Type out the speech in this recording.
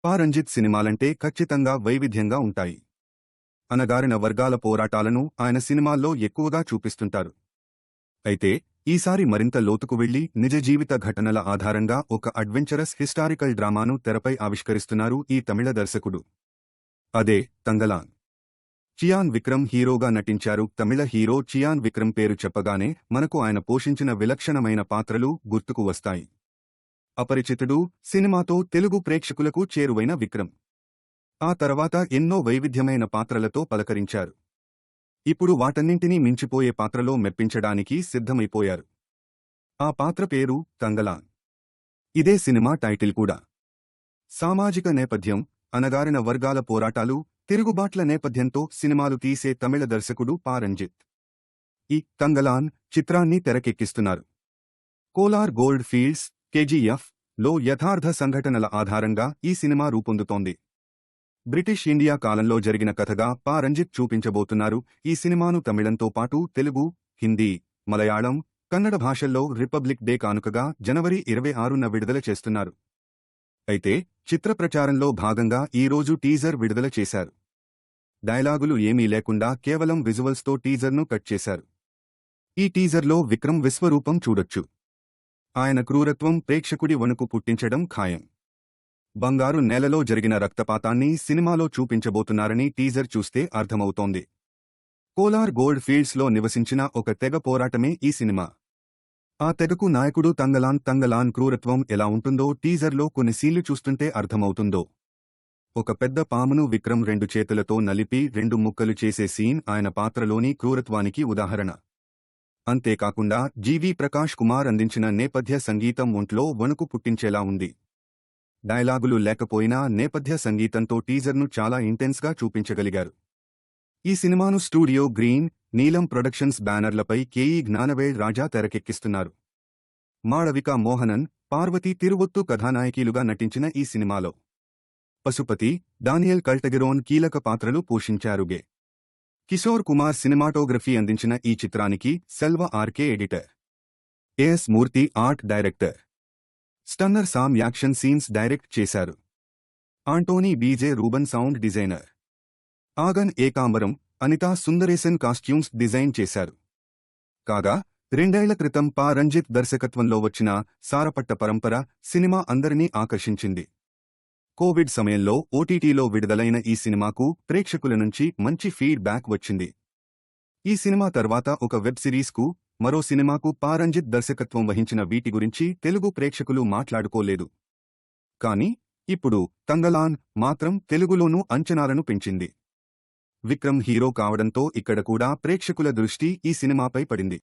పా రంజిత్ సినిమాలంటే ఖచ్చితంగా వైవిధ్యంగా ఉంటాయి. అనగారిన వర్గాల పోరాటాలను ఆయన సినిమాల్లో ఎక్కువగా చూపిస్తుంటారు. అయితే ఈసారి మరింత లోతుకు వెళ్లి నిజ జీవిత ఘటనల ఆధారంగా ఒక అడ్వెంచరస్ హిస్టారికల్ డ్రామాను తెరపై ఆవిష్కరిస్తున్నారు ఈ తమిళ దర్శకుడు. అదే తంగలాన్. చియాన్ విక్రమ్ హీరోగా నటించారు. తమిళ హీరో చియాన్ విక్రమ్ పేరు చెప్పగానే మనకు ఆయన పోషించిన విలక్షణమైన పాత్రలు గుర్తుకు వస్తాయి. అపరిచితుడు సినిమాతో తెలుగు ప్రేక్షకులకు చేరువైన విక్రమ్ ఆ తర్వాత ఎన్నో వైవిధ్యమైన పాత్రలతో పలకరించారు. ఇప్పుడు వాటన్నింటినీ మించిపోయే పాత్రలో మెప్పించడానికి సిద్ధమైపోయారు. ఆ పాత్ర పేరు తంగలాన్. ఇదే సినిమా టైటిల్ కూడా. సామాజిక నేపథ్యం, అనగారిన వర్గాల పోరాటాలు, తిరుగుబాట్ల నేపథ్యంతో సినిమాలు తీసే తమిళ దర్శకుడు పా రంజిత్ ఈ తంగలాన్ చిత్రాన్ని తెరకెక్కిస్తున్నారు. కోలార్ గోల్డ్ ఫీల్డ్స్ కేజీఎఫ్ లో యథార్థ సంఘటనల ఆధారంగా ఈ సినిమా రూపొందుతోంది. బ్రిటిష్ ఇండియా కాలంలో జరిగిన కథగా పా రంజిత్ చూపించబోతున్నారు. ఈ సినిమాను తమిళంతో పాటు తెలుగు, హిందీ, మలయాళం, కన్నడ భాషల్లో రిపబ్లిక్ డే కానుకగా జనవరి 26న విడుదల చేస్తున్నారు. అయితే చిత్ర ప్రచారంలో భాగంగా ఈరోజు టీజర్ విడుదల చేశారు. డైలాగులు ఏమీ లేకుండా కేవలం విజువల్స్తో టీజర్ను కట్ చేశారు. ఈ టీజర్లో విక్రమ్ విశ్వరూపం చూడొచ్చు. ఆయన క్రూరత్వం ప్రేక్షకుడి వణుకు పుట్టించడం ఖాయం. బంగారు నేలలో జరిగిన రక్తపాతాన్ని సినిమాలో చూపించబోతున్నారని టీజర్ చూస్తే అర్థమవుతోంది. కోలార్ గోల్డ్ ఫీల్డ్స్లో నివసించిన ఒక తెగ పోరాటమే ఈ సినిమా. ఆ తెగకు నాయకుడు తంగలాన్ క్రూరత్వం ఎలా ఉంటుందో టీజర్లో కొన్ని సీన్లు చూస్తుంటే అర్థమవుతుందో. ఒక పెద్ద పామును విక్రమ్ 2 చేతులతో నలిపి 2 ముక్కలు చేసే సీన్ ఆయన పాత్రలోని క్రూరత్వానికి ఉదాహరణ. అంతేకాకుండా జీవి ప్రకాష్ కుమార్ అందించిన నేపథ్య సంగీతం ఒంట్లో వణుకు పుట్టించేలా ఉంది. డైలాగులు లేకపోయినా నేపథ్య సంగీతంతో టీజర్ను చాలా ఇంటెన్స్గా చూపించగలిగారు. ఈ సినిమాను స్టూడియో గ్రీన్, నీలం ప్రొడక్షన్స్ బ్యానర్లపై కేఈ జ్ఞానవేల్ రాజా తెరకెక్కిస్తున్నారు. మాళవిక మోహనన్, పార్వతి తిరువొత్తు కథానాయకీలుగా నటించిన ఈ సినిమాలో పశుపతి, డానియల్ కల్టగెరోన్ కీలక పాత్రలు పోషించారుగే. కిషోర్ కుమార్ సినిమాటోగ్రఫీ అందించిన ఈ చిత్రానికి Selva RK editor, AS Murthy art director, stunner Sam action scenes direct చేశారు. Antony BJ Ruben sound designer, Agan Ekambaram, Anitha Sundaresan costumes design చేశారు. కాగా 2 ఏళ్ల క్రితం పా రంజిత్ దర్శకత్వంలో వచ్చిన సారపట్ట పరంపర సినిమా అందరినీ ఆకర్షించింది. కోవిడ్ సమయంలో ఓటీటీలో విడుదలైన ఈ సినిమాకు ప్రేక్షకుల నుంచి మంచి ఫీడ్ బ్యాక్ వచ్చింది. ఈ సినిమా తర్వాత ఒక వెబ్ సిరీస్కు, మరో సినిమాకు పా రంజిత్ దర్శకత్వం వహించిన వీటి గురించి తెలుగు ప్రేక్షకులు మాట్లాడుకోలేదు. కానీ ఇప్పుడు తంగలాన్ మాత్రం తెలుగులోనూ అంచనాలను పెంచింది. విక్రమ్ హీరో కావడంతో ఇక్కడ కూడా ప్రేక్షకుల దృష్టి ఈ సినిమాపై పడింది.